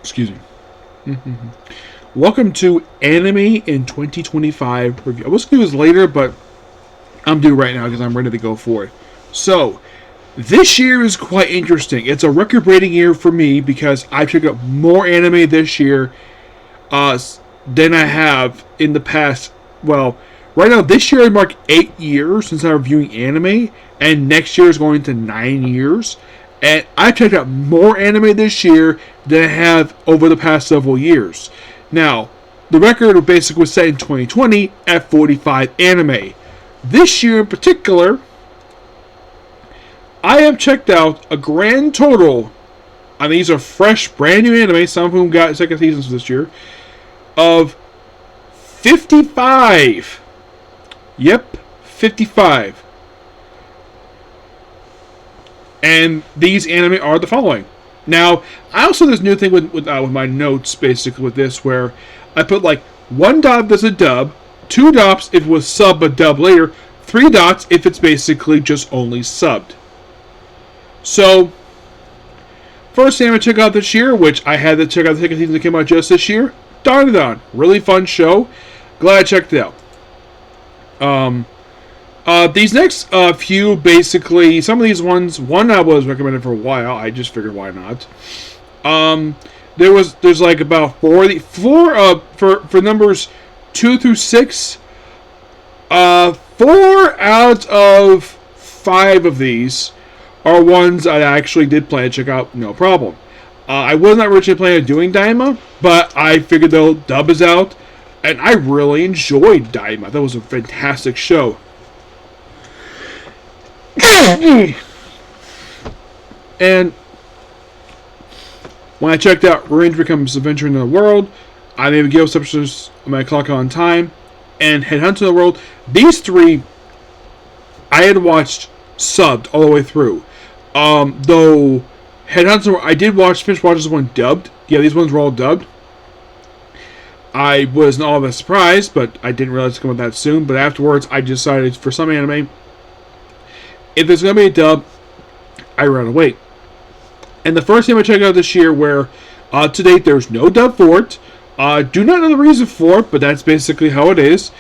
Excuse me. Welcome to Anime in 2025 review. I was going to do this later, but I'm due right now because I'm ready to go for it. So, this year is quite interesting. It's a record-breaking year for me because I took up more anime this year than I have in the past. Well, right now, this year I mark 8 years since I'm reviewing anime, and next year is going to 9 years. And I checked out more anime this year than I have over the past several years. Now, the record basically was set in 2020 at 45 anime. This year in particular, I have checked out a grand total, and these are fresh, brand new anime, some of whom got second seasons this year, of 55. Yep, 55. And these anime are the following. Now, I also have this new thing with my notes, basically, with this, where I put like 1 dot if it's a dub, 2 dots if it was sub but dub later, 3 dots if it's basically just only subbed. So, first anime I check out this year, which I had to check out the second season that came out just this year, Dandadan. Really fun show. Glad I checked it out. These next few, basically, some of these ones, one I was recommended for a while. I just figured why not. There's like about for numbers 2 through 6. 4 out of 5 of these are ones I actually did plan to check out, no problem. I was not originally planning on doing Daima, but I figured though dub is out, and I really enjoyed Daima. That was a fantastic show. And when I checked out Range Becomes Adventure in the World, I made Gale Substance on my clock on time, and Headhunter in the World. These 3 I had watched subbed all the way through. Though Headhunter, I did finish watching this one dubbed. Yeah, these ones were all dubbed. I was not all that surprised, but I didn't realize it would come out that soon. But afterwards, I decided for some anime, if there's going to be a dub, I'd rather wait. And the first anime I checked out this year, where to date there's no dub for it, do not know the reason for it, but that's basically how it is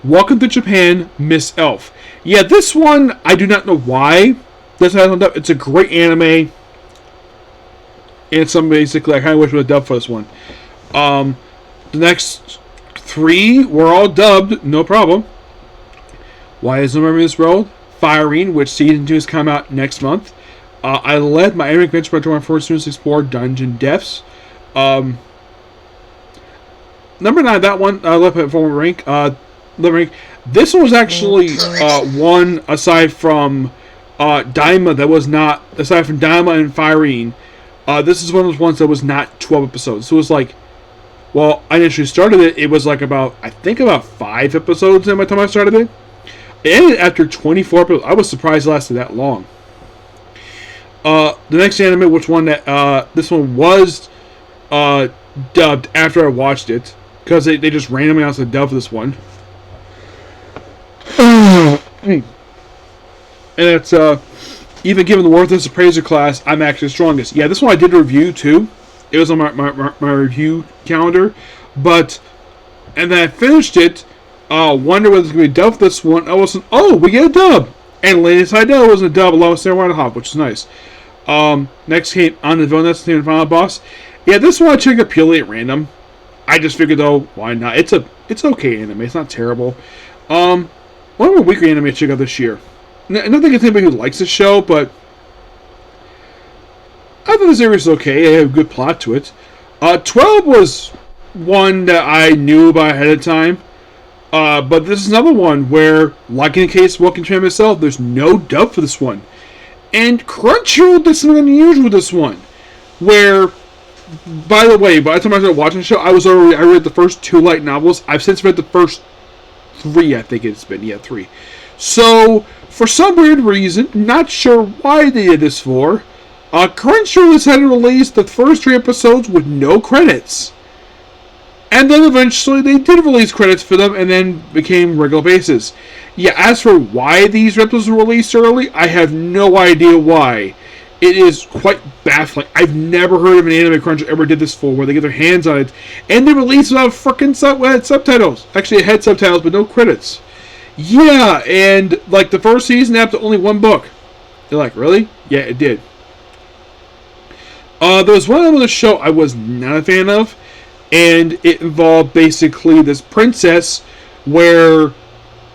Welcome to Japan, Miss Elf. Yeah, this one, I do not know why this has no dub. It's a great anime, and some basically, I kind of wish we had a dub for this one. The next 3 were all dubbed, no problem. Why is Remember This World? Firing, which season 2 is coming out next month. I led my anime adventure by my first students explore Dungeon Deaths. Number 9, that one, I left it for rank. This one was actually one aside from Daima that was not, aside from Daima and Firing. This is one of those ones that was not 12 episodes. So it was like, well, I initially started it, it was like about 5 episodes by the time I started it. It ended after 24 episodes. I was surprised it lasted that long. The next anime, which one that, this one was dubbed after I watched it, because they just randomly announced a dub for this one. And it's, even given the Worthless Appraiser class, I'm actually the strongest. Yeah, this one I did review too. It was on my review calendar. And then I finished it, wonder whether it's going to be a dub for this one. I wasn't, we get a dub! And latest I know, it was a dub along with Sarah Winehop, which is nice. Next came On the Villainess, the final boss. Yeah, this one I checked out purely at random. I just figured though, why not? It's okay anime, it's not terrible. One of my weekly anime I checked out this year. Nothing against anybody who likes this show, but I thought the series was okay. It had a good plot to it. 12 was one that I knew about ahead of time. But this is another one where, like in the case of Welcome to Japan myself, there's no dub for this one. And Crunchyroll did something unusual with this one. Where, by the way, by the time I started watching the show, I read the first 2 light novels. I've since read the first 3, I think it's been. Yeah, 3. So, for some weird reason, not sure why they did this for, Crunchyroll decided to release the first 3 episodes with no credits. And then eventually they did release credits for them and then became regular basis. Yeah, as for why these episodes were released early, I have no idea why. It is quite baffling. I've never heard of an anime cruncher ever did this before, where they get their hands on it and they release without freaking subtitles. Actually, it had subtitles, but no credits. Yeah, and like the first season had only one book. They're like, really? Yeah, it did. There was one other show I was not a fan of, and it involved basically this princess where,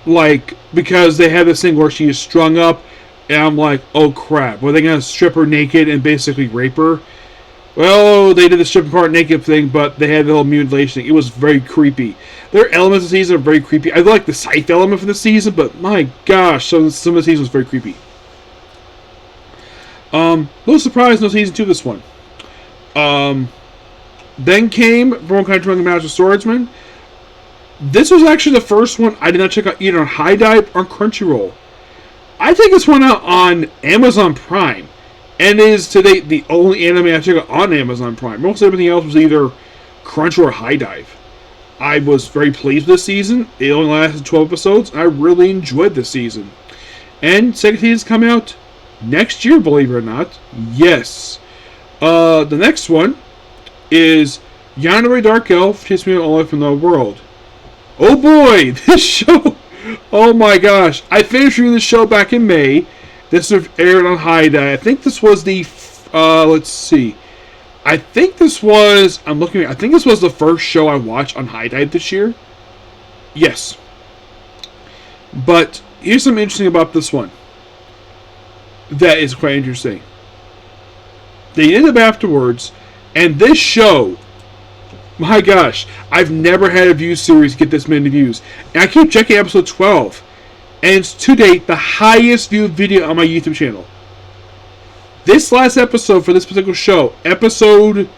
like, because they had this thing where she is strung up, and I'm like, oh crap, were they going to strip her naked and basically rape her? Well, they did the stripping part naked thing, but they had the whole mutilation thing. It was very creepy. There are elements of the season that are very creepy. I like the scythe element for the season, but my gosh, some of the season was very creepy. No surprise, no season 2 this one. Then came World Country Monkey Master Swordsman. This was actually the first one I did not check out either on HIDIVE or Crunchyroll. I take this one out on Amazon Prime, and is to date the only anime I check out on Amazon Prime. Most everything else was either Crunchyroll or HIDIVE. I was very pleased with this season. It only lasted 12 episodes, and I really enjoyed this season. And second season is coming out next year, believe it or not. Yes. The next one is Yandere Dark Elf, Chase Me All from the World. Oh boy, this show! Oh my gosh. I finished reading this show back in May. This was aired on HIDIVE. I think this was the, let's see. I think this was the first show I watched on HIDIVE this year. Yes. But here's something interesting about this one. That is quite interesting. They did it afterwards, and this show, my gosh, I've never had a view series get this many views. And I keep checking episode 12, and it's to date the highest viewed video on my YouTube channel. This last episode for this particular show, episode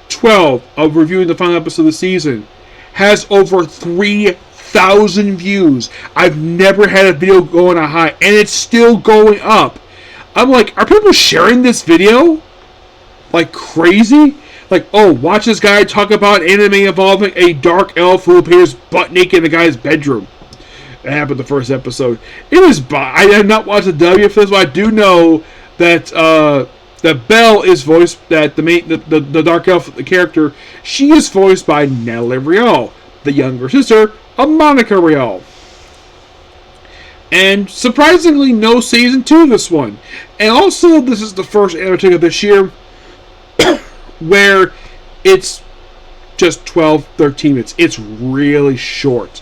12 of reviewing the final episode of the season, has over 3,000 views. I've never had a video going on high, and it's still going up. I'm like, are people sharing this video like crazy? Like, oh, watch this guy talk about anime involving a dark elf who appears butt naked in the guy's bedroom. That happened the first episode. It was. I have not watched the W for this, but I do know that that Belle is voiced. That the dark elf, the character, she is voiced by Natalie Rial, the younger sister of Monica Rial. And surprisingly, no season 2 of this one. And also, this is the first anime of this year where it's just 12, 13 minutes. It's really short.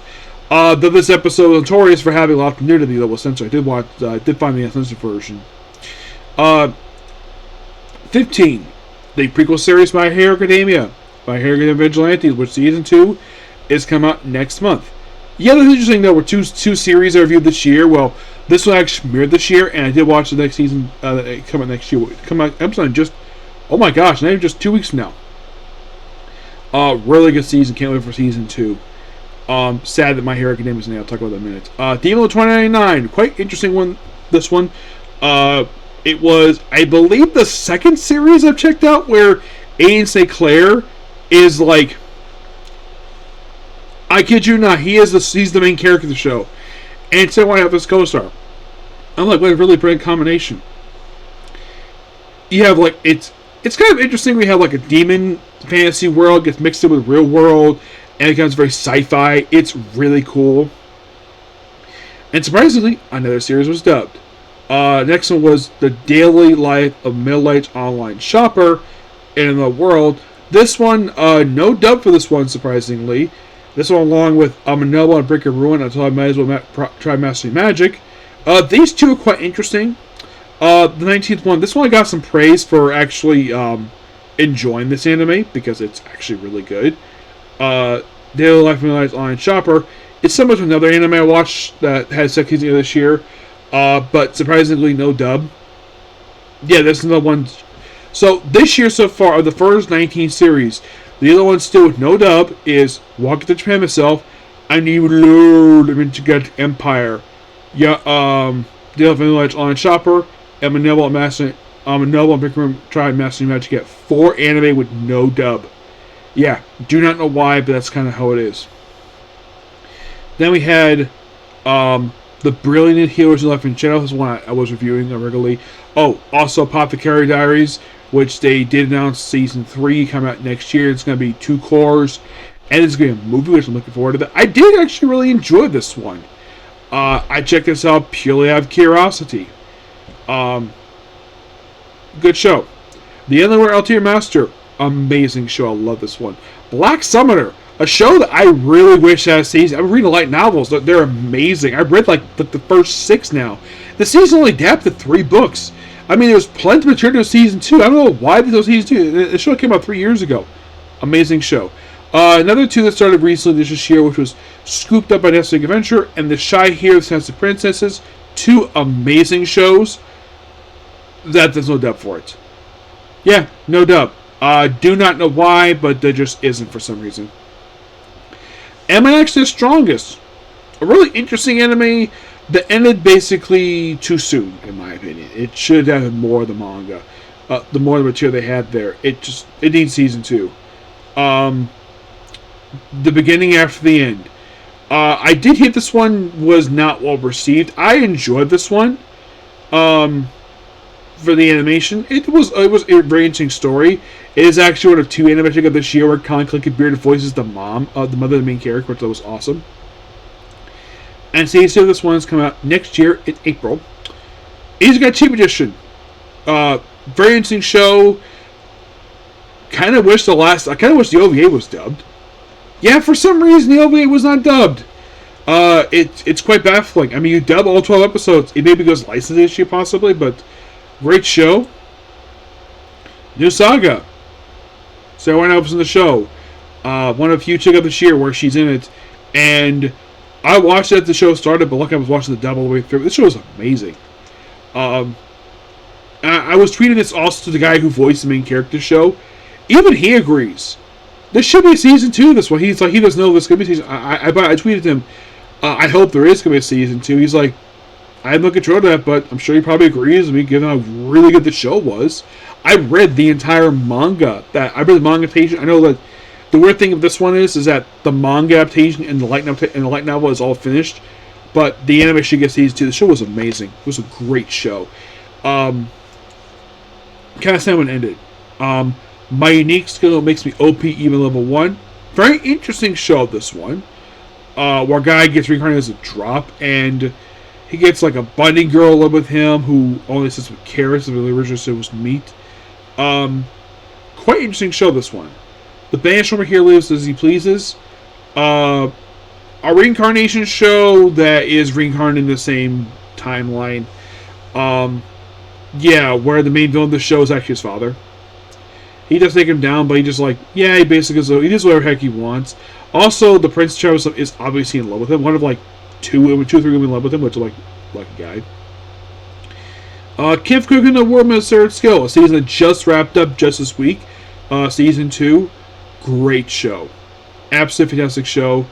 Though this episode is notorious for having a lot of nudity that was censored. I did find the uncensored version. 15. The prequel series My Hero Academia. My Hero Academia Vigilantes, which season 2 is coming out next month. Yeah, that's interesting. There were two series I reviewed this year. Well, this one actually premiered this year, and I did watch the next season come out next year. Come out episode just, oh my gosh, not even just 2 weeks from now. Really good season. Can't wait for season 2. Sad that My Hero Academia is in there. I'll talk about that in a minute. Demon 2099, quite interesting one. This one, it was, I believe, the second series I've checked out where Aiden St. Clair is like, I kid you not, he's the main character of the show, and so I have this co-star. I'm like, what a really brilliant combination. You have like it's kind of interesting. We have like a demon fantasy world gets mixed in with real world, and it becomes very sci-fi. It's really cool. And surprisingly, another series was dubbed. Next one was The Daily Life of Middle-Aged Online Shopper in the World. This one, no dub for this one, surprisingly. This one, along with Amanobo and Breaker Ruin, I thought I might as well try Mastering Magic. These two are quite interesting. The 19th one, this one I got some praise for actually enjoying this anime, because it's actually really good. Daily Life of Middle-Aged Online Shopper. It's similar to another anime I watched that had second season this year, but surprisingly no dub. Yeah, this is another one. So this year so far, of the first 19 series, the other one still with no dub is Walking to Japan myself. I need to load them into Get Empire. Yeah, Daily Life Online Shopper, and Amanobo and Big Room tried Mastering Magic to get 4 anime with no dub. Yeah, do not know why, but that's kind of how it is. Then we had The Brilliant Heroes Left in Shadow is one I was reviewing regularly. Oh, also Apothecary Diaries, which they did announce season 3 coming out next year. It's going to be 2 cores, and it's going to be a movie, which I'm looking forward to. That I did actually really enjoy this one. I checked this out purely out of curiosity. Good show. The Underwear Ulterior Master, amazing show. I love this one. Black Summoner, a show that I really wish had a season. I'm reading light novels. They're amazing. I've read like the first 6 now. The season only adapted 3 books. I mean, there's plenty of material to season 2. I don't know why there's season 2. The show came out 3 years ago. Amazing show. Another 2 that started recently this year, which was Scooped Up by Nesting Adventure and The Shy Hero Sense of Princesses. 2 amazing shows that there's no dub for it. Yeah, no dub. Do not know why, but there just isn't for some reason. Am I actually the strongest? A really interesting anime that ended basically too soon, in my opinion. It should have had more of the manga. The more of the material they had there. It needs season 2. The beginning after the end. I did hear this one was not well received. I enjoyed this one. For the animation, it was a very interesting story. It is actually one of 2 anime of this year where Con Clinkett Bearded voices the mother of the main character, which was awesome. And season 2 of this one is coming out next year in April. It's got a cheap edition. Very interesting show. I kind of wish the OVA was dubbed. Yeah, for some reason the OVA was not dubbed. It's quite baffling. I mean, you dub all 12 episodes. It maybe goes license issue possibly, but great show. New Saga. Sarah Wine opens in the show. One of the few chicks of this year where she's in it. And I watched it as the show started, but luckily I was watching the dub all the way through. This show is amazing. I was tweeting this also to the guy who voiced the main character show. Even he agrees. There should be a season 2 of this one. He's like, he doesn't know this could be a season. I tweeted him, I hope there is going to be a season 2. He's like, I have no control of that, but I'm sure he probably agrees with me given how really good the show was. I read the entire manga. I read the manga adaptation. I know that the weird thing of this one is that the manga adaptation and the light novel is all finished, but the animation gets season 2. The show was amazing. It was a great show. Kind of sad when it ended. My unique skill makes me OP even level 1. Very interesting show, this one. Where a guy gets reincarnated as a drop, and he gets like a bunny girl live with him who only sits with carrots, and the original said was meat. Quite interesting show, this one. The banished over here lives as he pleases. A reincarnation show that is reincarnated in the same timeline. Yeah, where the main villain of the show is actually his father. He does take him down, but he just like, yeah, he basically he does whatever the heck he wants. Also, the Prince Charles is obviously in love with him. One of like 2 or 3 women in love with him, which is like a guy. Kid Cooking the World Third Skill, a season that just wrapped up just this week. Season 2, great show. Absolutely fantastic show.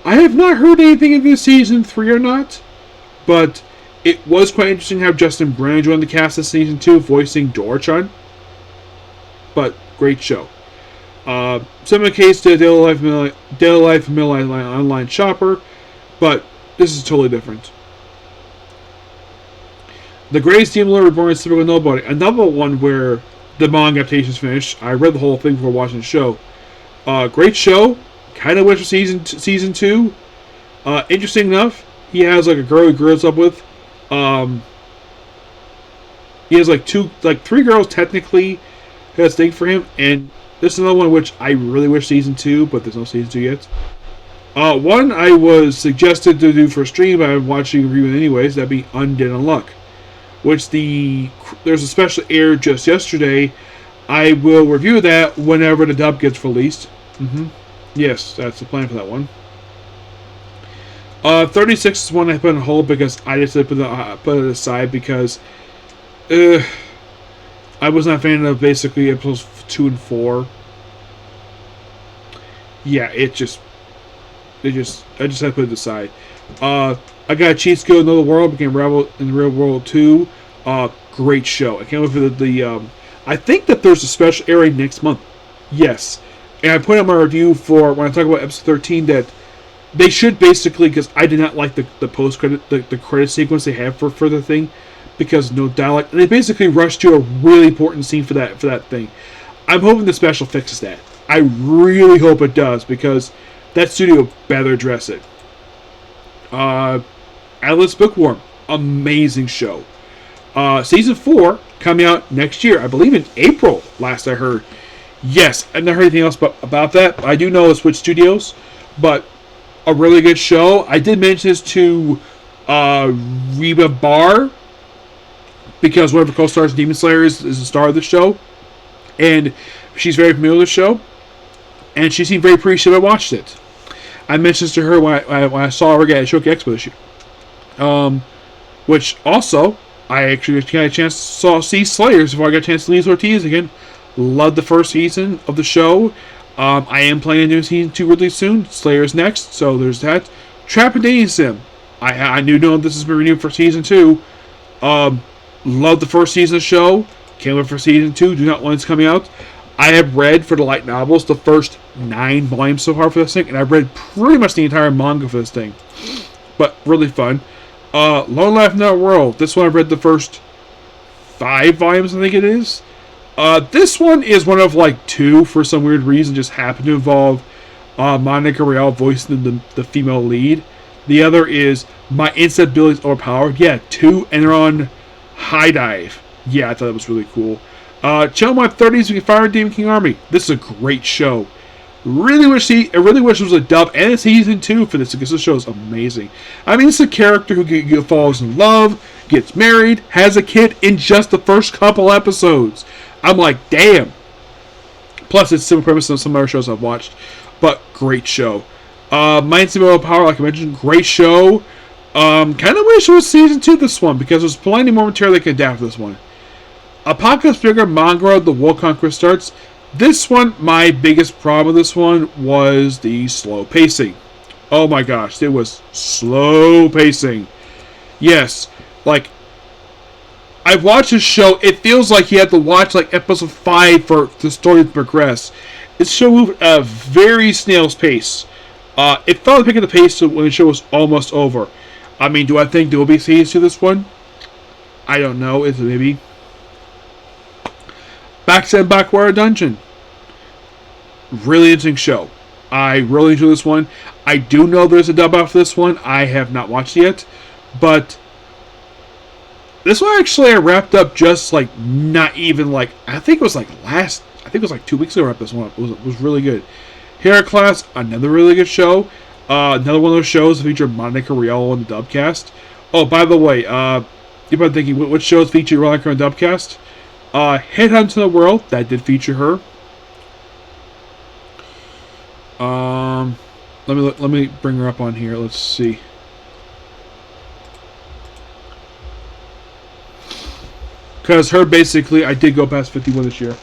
I have not heard anything of this season 3 or not, but it was quite interesting to have Justin Brennan join the cast of season 2, voicing Dorchan. But great show. Similar case to Daily Life Middle Online Shopper, but this is totally different. The Greatest Demon Lord Reborn is Typical Nobody. Another one where the manga adaptation is finished. I read the whole thing before watching the show. Great show. Kind of wish for season 2. Interesting enough, he has like a girl he grows up with. He has like 3 girls technically that's thing for him, and this is another one which I really wish season 2, but there's no season 2 yet. One I was suggested to do for a stream, but I'm watching a review anyways. That'd be Undead Unluck, which there's a special air just yesterday. I will review that whenever the dub gets released. Yes, that's the plan for that one. 36 is one I put on hold because I just put it aside because I was not a fan of basically episodes 2 and 4. Yeah, I just had to put it aside. I got a cheat skill in Another World, became Rebel in the Real World 2. Great show. I can't wait for the I think that there's a special airing next month. Yes. And I put out my review for when I talk about episode 13 that They should basically, because I did not like the post credit, the credit sequence they have for the thing, because no dialogue. And they basically rushed to a really important scene for that thing. I'm hoping the special fixes that. I really hope it does, because that studio better address it. Atlas Bookworm, amazing show. Season 4 coming out next year, I believe in April. Last I heard. Yes, I never heard anything else about that. I do know it's Switch Studios, but a really good show. I did mention this to Reba Barr, because one of her co-stars, Demon Slayer, is the star of the show, and she's very familiar with the show, and she seemed very appreciative. I watched it. I mentioned this to her when I saw her at Shoki Expo this year. Which also, I actually got a chance to see Slayers before I got a chance to Luis Ortiz again. Loved the first season of the show. I am playing a new season 2 really soon. Slayers next, so there's that. Trap and Dating Sim. I knew this has been renewed for season 2. Loved the first season of the show. Can't wait for season 2. Do not want it's coming out. I have read for the light novels the first 9 volumes so far for this thing, and I've read pretty much the entire manga for this thing. But really fun. Lone Life in That World. This one I've read the first 5 volumes, I think it is. This one is one of like 2 for some weird reason. Just happened to involve Monica Rial voicing the female lead. The other is My Instability's Overpowered. Yeah, 2, and they're on High Dive. Yeah, I thought that was really cool. Channel My 30s, We Can Fire Demon King Army. This is a great show. I really wish it was a dub and a season 2 for this, because this show is amazing. I mean, it's a character who falls in love, gets married, has a kid in just the first couple episodes. I'm like, damn. Plus, it's similar premise to some other shows I've watched, but great show. My Instability Power, like I mentioned, great show. Kind of wish it was season 2 this one, because there's plenty more material they can adapt for this one. Apocalypse Trigger Manga, The World Conquest starts. This one, my biggest problem with this one was the slow pacing. Oh my gosh, it was slow pacing. Yes, like, I've watched this show, it feels like you have to watch like episode 5 for the story to progress. This show moved at a very snail's pace. It felt like picking the pace when the show was almost over. I mean, do I think there will be seasons to this one? I don't know, it's maybe. Backstab Backwater Dungeon. Really interesting show. I really enjoy this one. I do know there's a dub out for this one. I have not watched it yet. But this one actually I wrapped up just like not even like, I think it was like 2 weeks ago I wrapped this one up. It was really good. Heraclass, another really good show. Another one of those shows that feature Monica Rial on the dubcast. Oh, by the way, you're probably thinking, what shows feature Monica on the dubcast? Headhunt to the World, that did feature her. Let me bring her up on here. Let's see. Because her basically, I did go past 51 this year.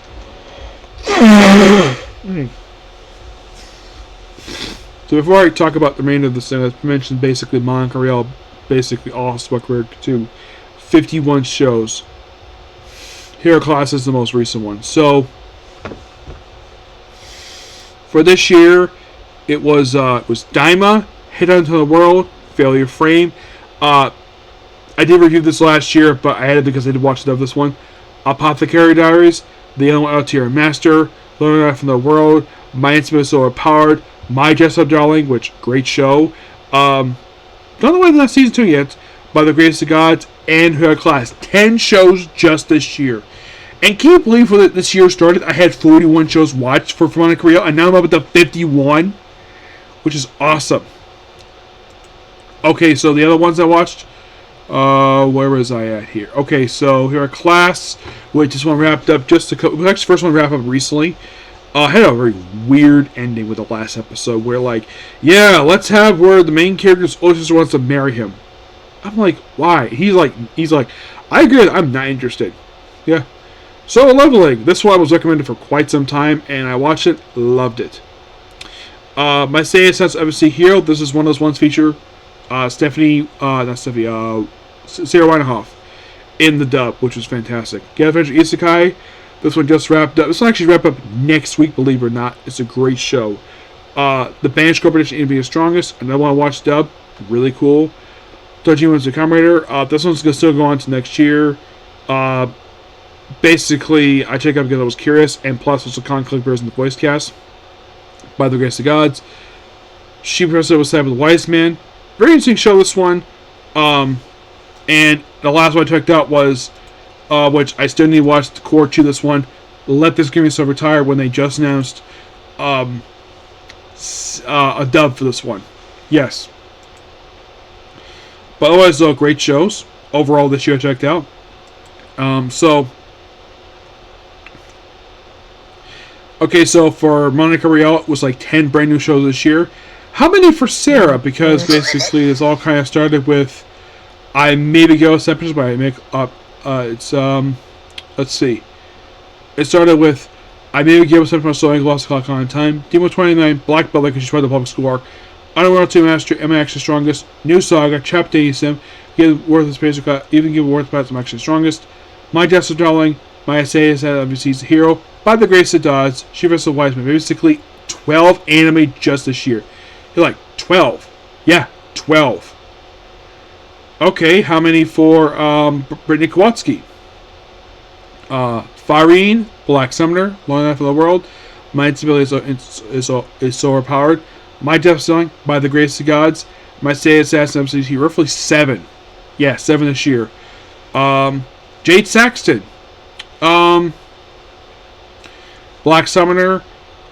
So before I talk about the remainder of the thing, I mentioned basically Monica Rial, basically all Spuck Red to 51 shows. Heraclass is the most recent one. So for this year, it was Daima, Headhunt to the World, Failure Frame. I did review this last year, but I had it because I did watch this one. Apothecary Diaries, The Element Out Tier Master, Learning Life from the World, My Intimate So Overpowered, My Dress Up Darling, which great show. Don't know why not season 2 yet. By the Grace of Gods and Heraclass. 10 shows just this year. And can you believe when this year started, I had 41 shows watched for Monica Rial, and now I'm up to 51, which is awesome. Okay, so the other ones I watched, where was I at here? Okay, so Heraclass, which this one wrapped up just a couple. It was actually the first one wrapped up recently. Had a very weird ending with the last episode, where like, yeah, let's have where the main character's older sister wants to marry him. I'm like, why? He's like, I agree. I'm not interested. Yeah. Solo Leveling. This one was recommended for quite some time, and I watched it, loved it. My Seiya Sense Embassy Hero. This is one of those ones feature Sarah Winehoff in the dub, which was fantastic. Get Adventure Isekai. This one just wrapped up. This one actually wrapped up next week, believe it or not. It's a great show. The Banished Corporation Enemy is Strongest. Another one I watched dub. Really cool. Dojima was the Comrade. This one's going to still go on to next year. Basically, I checked out because I was curious, and plus it's a Con Clippers in the voice cast. By the Grace of Gods. She Professor was side with Wise Man. Very interesting show, this one. And the last one I checked out was, which I still need to watch the core to this one, Let This Give Me So Retire, when they just announced a dub for this one. Yes. But otherwise, though, great shows overall this year I checked out. Okay, so for Monica Rial, it was like 10 brand new shows this year. How many for Sarah? Because basically, this all kind of started with I Maybe Go Exceptions, but I make up. Let's see. It started with I Maybe Go Exceptions, so I lost clock on time. Demo 29, Black Belt, because she tried the public school arc. Underworld 2 Master, Am I Actually Strongest? New Saga, Chapter 87, Give Worthless Basic Cut, Even Give Worthless Pats, I'm Actually Strongest. My Death of Darling, My Essay is that obviously the hero. By the Grace of Gods, She vs. Wiseman. Basically, 12 anime just this year. You're like, 12? Yeah, 12. Okay, how many for Brittany Kowalski? Farine, Black Summoner, Long Life of the World. My Instability is so overpowered. My Death Song, By the Grace of Gods. My Stay Assassin episodes here, roughly 7. Yeah, 7 this year. Jade Saxton. Black Summoner,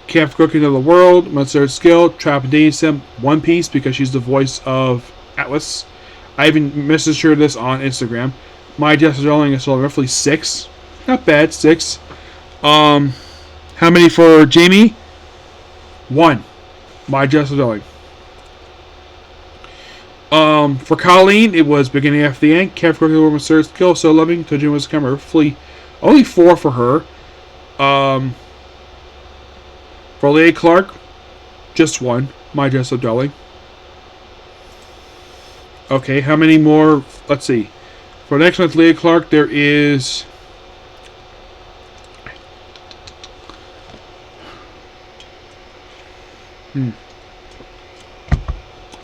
Camp Cooking of the World, Monster Skill, Trap and Dating Sim, One Piece, because she's the voice of Atlas. I even messaged her this on Instagram. My Death Darling is roughly 6. Not bad, 6. How many for Jamie? 1. My Death Darling. For Colleen, it was Beginning After the End, Camp Cooking of the World, Monster Skill, So Loving, Tojima was camera, roughly only 4 for her. For Leah Clark, just 1. My Dress Up Darling. Okay, how many more? Let's see. For next month, Leah Clark, there is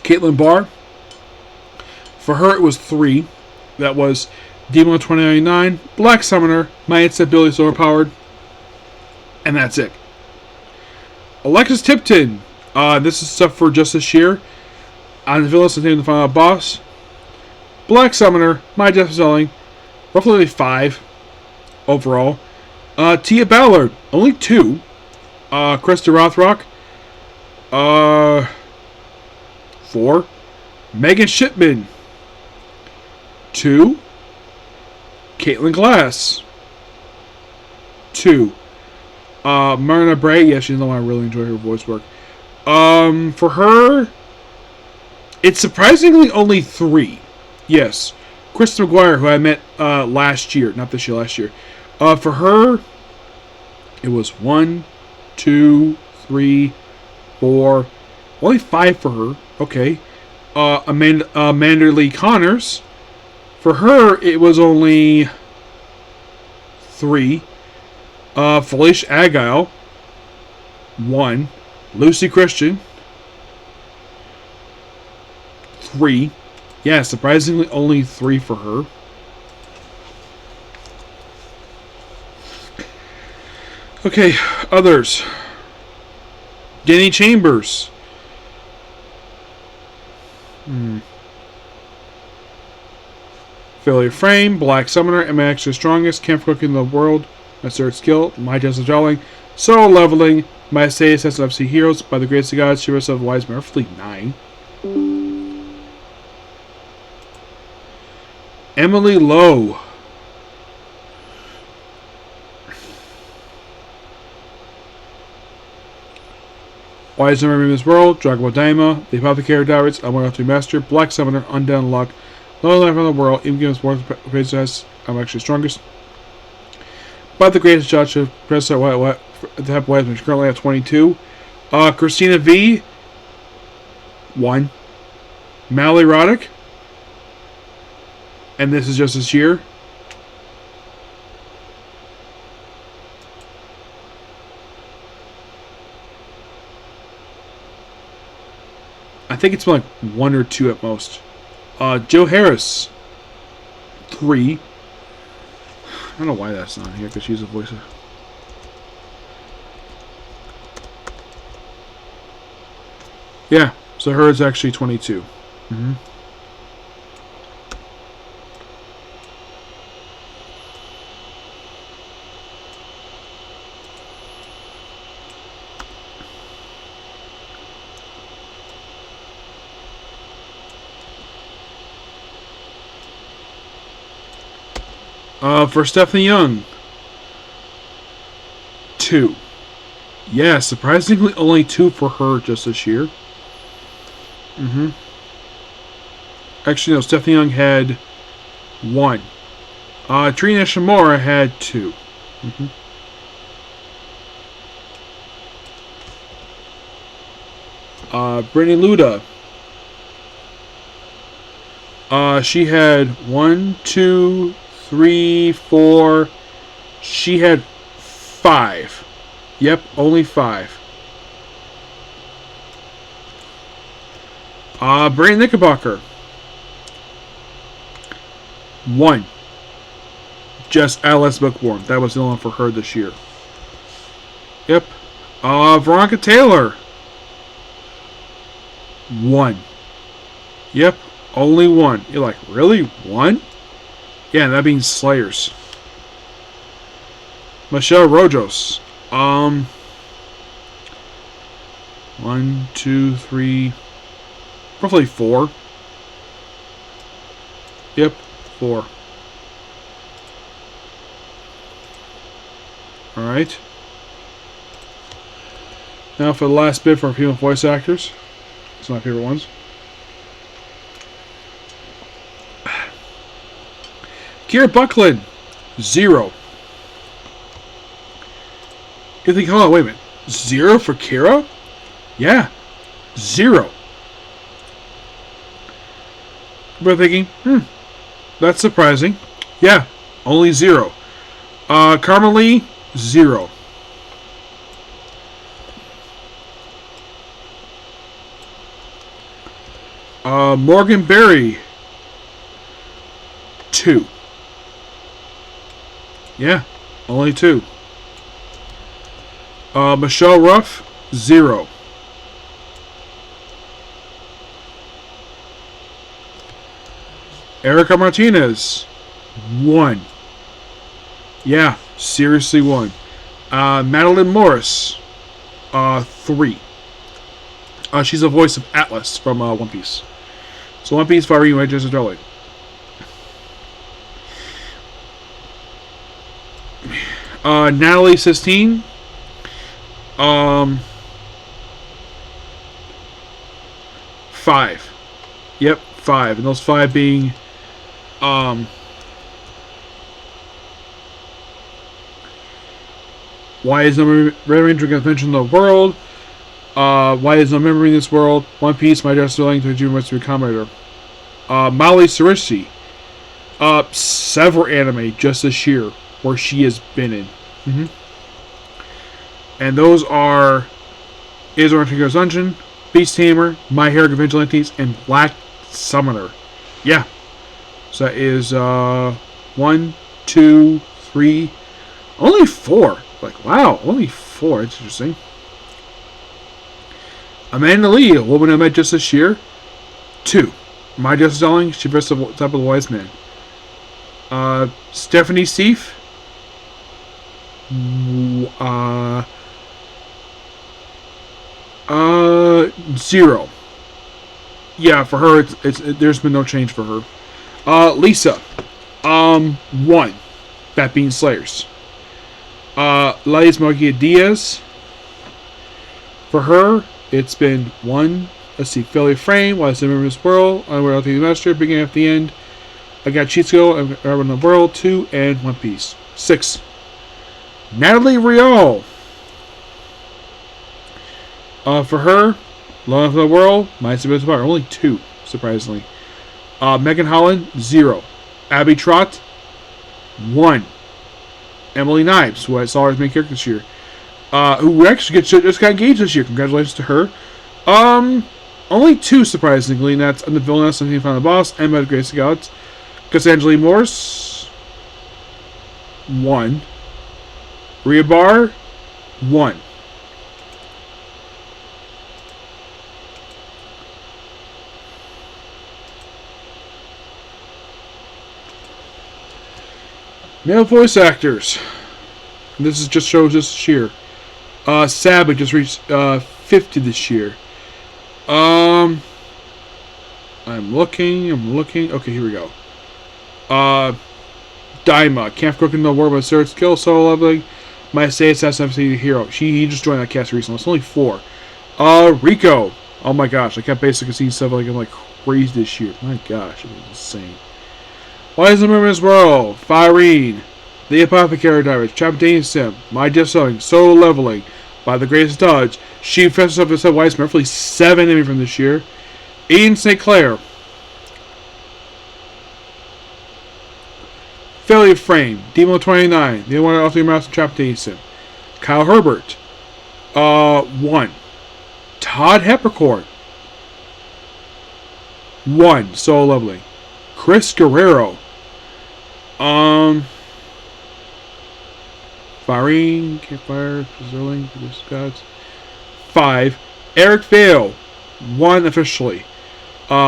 Caitlin Barr. For her, it was 3. That was Demon 2099, Black Summoner, My Instability is Overpowered, and that's it. Alexis Tipton. This is stuff for just this year. On the Villains and the Final Boss. Black Summoner, My Death Selling, roughly 5 overall. Tia Ballard, only 2. Krista Rothrock, 4. Megan Shipman, 2. Caitlin Glass, 2. Myrna Bray, yeah, she's the one I really enjoy her voice work. For her, it's surprisingly only 3. Yes. Krista McGuire, who I met last year, not this year, last year. For her, it was 1, 2, 3, 4, only 5 for her. Okay. Amanda Lee Connors. For her, it was only 3. Felicia Agile, 1. Lucy Christian, 3. Yeah, surprisingly only 3 for her. Okay, others. Denny Chambers. Failure Frame, Black Summoner, Am I Actually Strongest, Camp Cooking the World, My Third Skill, My Justice Dwelling, Solo Leveling, My Say Sense of FC Heroes, By the Grace of God, Shivers of Wise Man, roughly 9. Emily Lowe. Why is Never in This World, Dragon Ball Daima, The Apothecary Diaries, I'm One After Master, Black Summoner, Undead Luck, Low Life on the World, Even Games World Princess, I'm Actually Strongest. By the Greatest Judge of Princess White, the Type of Wise Man, currently at 22. Christina V, 1. Mallory Roddick, and this is just this year. I think it's been like 1 or 2 at most. Joe Harris, 3. I don't know why that's not here because she's a voice. Yeah, so hers actually 22. Mm-hmm. For Stephanie Young, 2. Yeah, surprisingly only 2 for her just this year. Actually, no, Stephanie Young had 1. Trina Shimura had 2. Brittany Luda. She had 1, 2, 3, 4. She had 5. Yep, only 5. Brandon Knickerbocker. 1. Just Alice Bookworm. That was the only one for her this year. Yep. Veronica Taylor. 1. Yep, only 1. You're like, really? 1? Yeah, that means Slayers. Michelle Rojos. 1, 2, 3, roughly 4. Yep, 4. Alright. Now for the last bit for female voice actors. It's my favorite ones. Kira Buckland, 0. You think, hold on, wait a minute. 0 for Kira? Yeah, 0. We're thinking, that's surprising. Yeah, only 0. Carmen Lee, 0. Morgan Berry, 2. Yeah, only 2. Michelle Ruff, 0. Erica Martinez, 1. Yeah, seriously 1. Madeline Morris, 3. She's the voice of Atlas from One Piece. So One Piece, Fire by Jason Darling. Natalie Sistine. 5. Yep, 5. And those 5 being why is no Red Ranger Convention in the world? Why is no memory in this world? One Piece, My Just Darling, to June Western Commentator. Molly Surishi. Several anime just this year where she has been in. And those are Izora Tinker's Dungeon, Beast Tamer, My Hero Vigilantes, and Black Summoner. Yeah. So that is 1, 2, 3, only 4. Like, wow, only 4. That's interesting. Amanda Lee, a woman I met just this year, 2. My Just Darling, she dressed the type of the wise man. Stephanie Seif, 0. Yeah, for her, it's there's been no change for her. Lisa, 1. That being Slayers. Lais Magia Diaz. For her, it's been 1. Let's see, Failure Frame, Why Is the Remember This World, Unaware of the Master, Beginning at the End. I got Chitsuko, and Urban the World, 2, and One Piece. 6. Natalie Rial. For her, Love of the World, My Submitted Bar, only 2, surprisingly. Megan Holland, 0. Abby Trott, 1. Emily Knives, who I saw as main character this year, who actually just got engaged this year. Congratulations to her. only 2, surprisingly, and that's the Villainess and Final Boss, and by the Grace of Gods. Cassandra Morse, 1. Rhea Bar, 1. Male voice actors. This is just shows this year. Sabbath just reached 50 this year. I'm looking. Okay, here we go. Daima. Can't cook in the war, but third skill, so lovely. My say assassin hero. He just joined that cast recently. It's only 4. Rico. Oh my gosh, I kept basically seeing stuff like I'm like crazy this year. My gosh, it was insane. Why is the Mermaid's World? Firene. The Apothecary Diaries. Chapter Sim. My Just Selling. Solo Leveling. By the Greatest Dodge. She Festus of the Set Weissman. Roughly 7 enemy from this year. Ian St. Clair. Philly Frame. Demo 29. The one off the mouse in Chapter Sim. Kyle Herbert. 1. Todd Heppercorn. 1. Solo Leveling. Chris Guerrero. Firene, Campfire, Brazilian, Gods. 5. Eric Vale. 1 officially.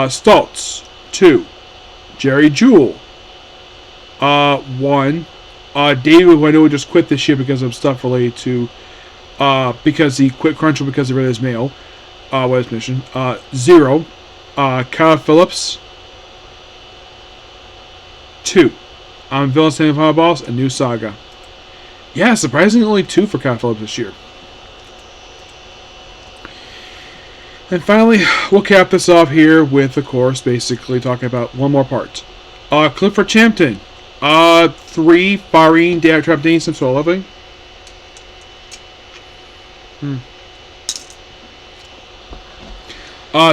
Stultz. 2. Jerry Jewell. 1. David, who I know just quit this year because of stuff related to, because he quit Crunchyroll because he read his mail. What his mission. 0. Kyle Phillips. 2. Villain Standing Final Boss and New Saga. Yeah, surprisingly only 2 for Kyle Phillips this year. And finally, we'll cap this off here with, of course, basically talking about one more part. Clifford Champton. 3. Firene, Day Trap Dane, Solo Leveling.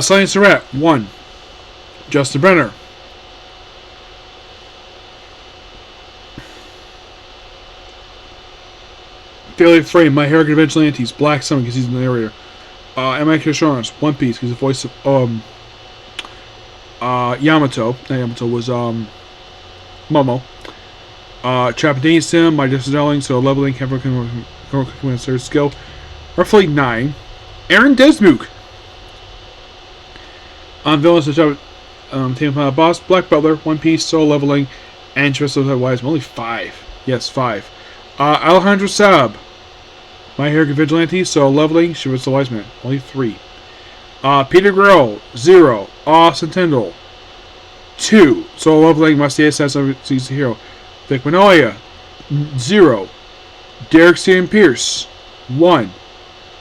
Sonny Surratt. 1. Justin Brenner. Fairly Frame, My Hero Vigilantes, Black Sun because he's in the narrator. M.I. Assurance, One Piece, he's the voice of Yamato. Not Yamato, was Momo. Chapter Sim, My Just Selling, so Leveling, Command Third Skill. Roughly 9. Aaron Desmook. Villains of Team Boss, Black Butler, One Piece, Soul Leveling, and Tristan Wise. Only 5. Yes, 5. Alejandro Saab. My Hero Vigilante, so Leveling, she was the Wise Man. Only 3. Peter Grill, 0. Austin Tyndall, 2. So Leveling, Must Stay Assassin, sees the Hero. Vic Manoia, 0. Derek Stan Pierce, 1.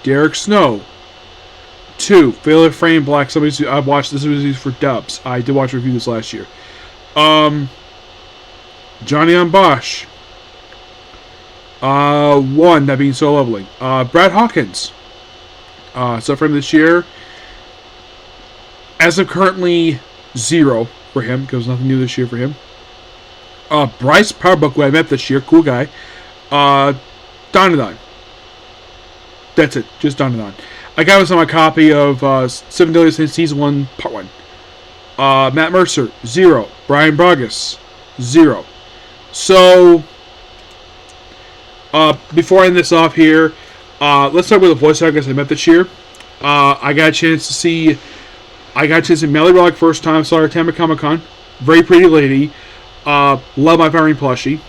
Derek Snow, 2. Failure Frame Black. I watched this was for dubs. I did watch reviews last year. Johnny on Bosch. 1, that being So Leveling. Brad Hawkins. So from this year, as of currently 0 for him, because nothing new this year for him. Bryce Powerbook, who I met this year, cool guy. Donadon. That's it, just Donadon. I got him a copy of 7 Deadly Sins Season 1, Part 1. Matt Mercer, 0. Brian Brogus, 0. So, before I end this off here, let's start with the voice actors I met this year. I got a chance to see Melly Relic first time. Saw her at Tampa Comic Con. Very pretty lady. Love my Firene plushie.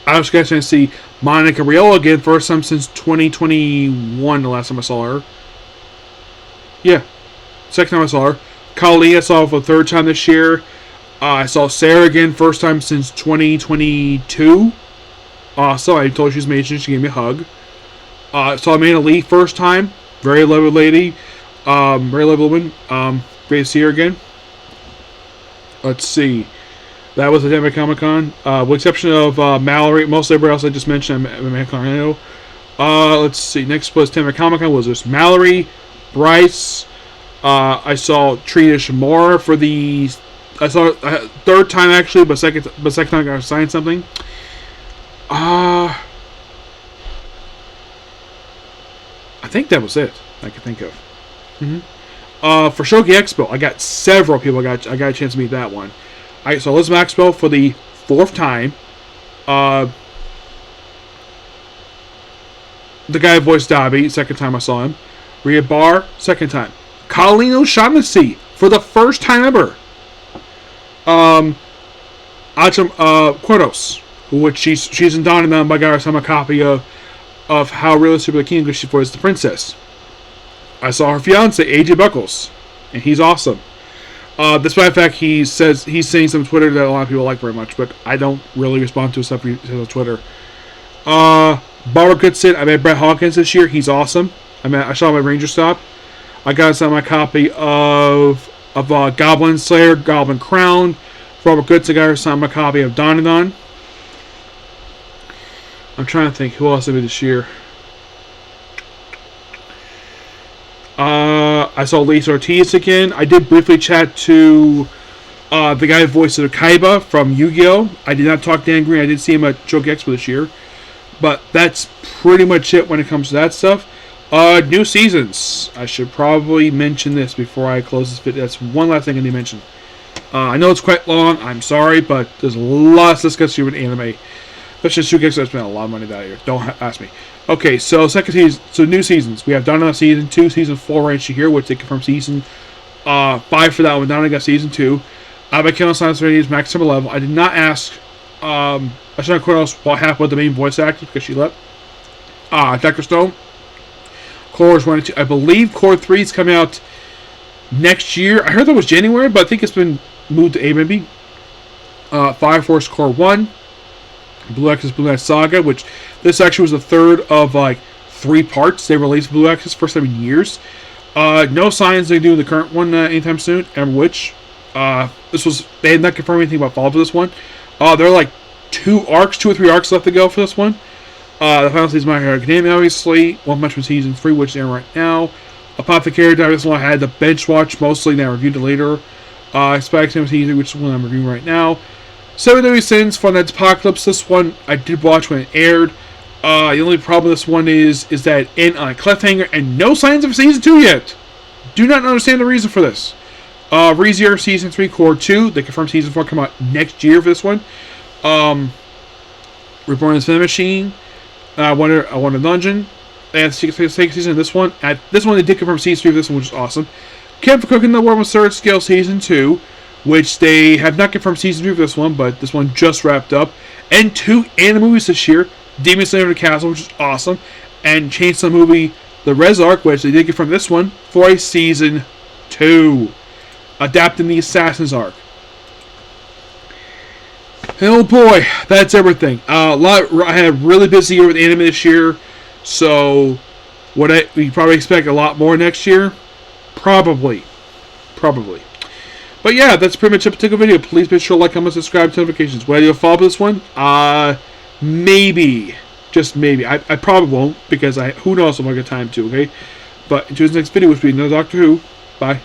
I also got a chance to see Monica Riolo again, first time since 2021, the last time I saw her. Yeah, second time I saw her. Kali, I saw for the 3rd time this year. I saw Sarah again, first time since 2022. So I told her she's amazing. She gave me a hug. Saw Amanda Lee first time. Very lovely lady. Very lovely woman. Great to see her again. Let's see. That was the Tampa Comic Con. With exception of Mallory. Most everybody else I just mentioned, I'm at Orlando. Let's see. Next was Tampa Comic Con. Was just Mallory, Bryce. I saw Trina Shimura for the. I saw 3rd time actually, but second time I got signed something. I think that was it I could think of. For Shogi Expo, I got several people. I got a chance to meet that one. Alright, so Lisbon Expo for the 4th time. The guy who voiced Dabi, 2nd time I saw him. Rhea Bar, 2nd time. Colleen O'Shaughnessy for the 1st time ever. Achim Quotos, which she's in Donovan, but I got her a copy of How Realistic the King she voiced the princess. I saw her fiance, AJ Buckles, and he's awesome. Despite the fact he says he's saying some Twitter that a lot of people like very much, but I don't really respond to his stuff on Twitter. Barbara Goodson, I met Brett Hawkins this year. He's awesome. I saw him at Ranger Stop. I got my copy of Goblin Slayer, Goblin Crown. Robert Goodson got her my copy of Donovan. I'm trying to think who else I met this year. I saw Lisa Ortiz again. I did briefly chat to the guy who voiced Kaiba from Yu-Gi-Oh! I did not talk to Dan Green. I did see him at Shogi Expo this year. But that's pretty much it when it comes to that stuff. New seasons. I should probably mention this before I close this video. That's one last thing I need to mention. I know it's quite long. I'm sorry, but there's lots to discuss here with anime. Especially Shogi Expo. I spent a lot of money that year. Don't ask me. Okay, so second season. So new seasons. We have Donna Season 2, Season 4 right here, which they confirmed Season 5 for that one. Donna got Season 2. Abigail Science Radio is maximum level. I did not ask. I should not quite else what happened with the main voice actor because she left. Dr. Stone. Core's 1 and 2. I believe Core 3 is coming out next year. I heard that was January, but I think it's been moved to April maybe. Fire Force Core 1. Blue Axis Blue Knight Saga, which this actually was the third of like 3 parts they released Blue Axis, first time in years. No signs they do the current one anytime soon. And which they had not confirmed anything about follow-up for this one. There are like 2 or 3 arcs left to go for this one. The final season of My Hero Academia, obviously. One Punch Man Season 3, which is airing right now. Apothecary Diary, this one I had the bench watch mostly, and I reviewed it later. Spy X Season, which is one I'm reviewing right now. 7 Deadly Sins, Fun Night's Apocalypse. This one I did watch when it aired. The only problem with this one is that it ended on a cliffhanger and no signs of Season 2 yet. Do not understand the reason for this. ReZero Season 3 Core 2. They confirmed Season 4 come out next year for this one. Reborn as Fin Machine. Wonder Dungeon. And second season this one. At this one they did confirm Season 3 for this one, which is awesome. Camp for Cooking the World with Third Scale Season 2. Which they have not confirmed Season 3 for this one, but this one just wrapped up. And 2 anime movies this year. Demon Slayer the Castle, which is awesome. And Chainsaw movie The Res Arc, which they did confirm this one for a Season 2. Adapting the Assassin's arc. And oh boy, that's everything. I had a really busy year with anime this year. So, we probably expect a lot more next year? Probably. But yeah, that's pretty much a particular video. Please be sure to like, comment, subscribe, notifications. Will I do a follow-up this one? Maybe. Just maybe. I probably won't, because who knows if I get time to, okay? But until the next video, which will be another Doctor Who. Bye.